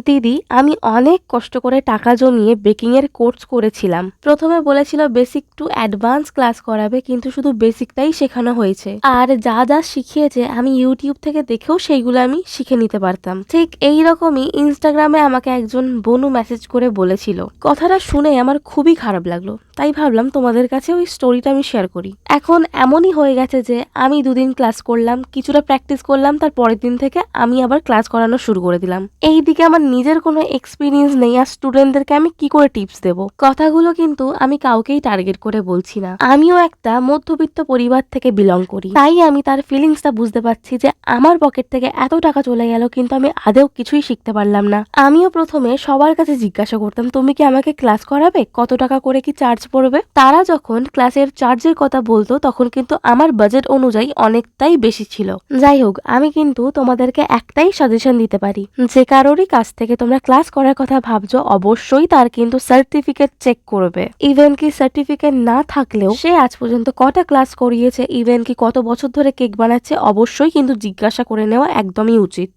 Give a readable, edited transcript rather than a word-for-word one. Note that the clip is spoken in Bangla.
দিদি, আমি অনেক কষ্ট করে টাকা জমিয়ে বেকিং এর কোর্স করেছিলাম। প্রথমে বলেছিল বেসিক টু অ্যাডভান্স ক্লাস করাবে, কিন্তু শুধু বেসিকটাই শেখানো হয়েছে। আর যা যা শিখিয়েছে আমি ইউটিউব থেকে দেখেও সেইগুলো আমি শিখে নিতে পারতাম। ঠিক এই রকমই ইনস্টাগ্রামে আমাকে একজন বনু মেসেজ করে বলেছিল। কথাটা শুনে আমার খুবই খারাপ লাগলো, তাই ভাবলাম তোমাদের কাছে ওই স্টোরিটা আমি শেয়ার করি। এখন এমনই হয়ে গেছে যে আমি দুদিন ক্লাস করলাম, কিছুটা প্র্যাকটিস করলাম, তার পরের দিন থেকে আমি আবার ক্লাস করানো শুরু করে দিলাম। এইদিকে আমার নিজের কোনো এক্সপিরিয়েন্স নেই, আর স্টুডেন্টদেরকে আমি কি করে টিপস দেব? কথাগুলো কিন্তু আমি কাউকেই টার্গেট করে বলছি না। আমিও একটা মধ্যবিত্ত পরিবার থেকে বিলং করি, তাই আমি তার ফিলিংসটা বুঝতে পারছি যে আমার পকেট থেকে এত টাকা চলে গেল, কিন্তু আমি আদেও কিছুই শিখতে পারলাম না। আমিও প্রথমে সবার কাছে জিজ্ঞাসা করতাম, তুমি কি আমাকে ক্লাস করাবে, কত টাকা করে কি চার্জ পড়বে? তারা যখন ক্লাসের চার্জের কথা বলতো তখন কিন্তু আমার বাজেট অনুযায়ী অনেকটাই বেশি ছিল। যাই হোক, আমি কিন্তু তোমাদেরকে একটাই সাজেশন দিতে পারি, যে কারোরই কাছ থেকে তোমরা ক্লাস করার কথা ভাবছো অবশ্যই তার কিন্তু সার্টিফিকেট চেক করবে। ইভেন কি সার্টিফিকেট না থাকলেও সে আজ পর্যন্ত কটা ক্লাস করিয়েছে, ইভেন কি কত বছর ধরে কেক বানাচ্ছে, অবশ্যই কিন্তু জিজ্ঞাসা করে নেওয়া একদমই উচিত।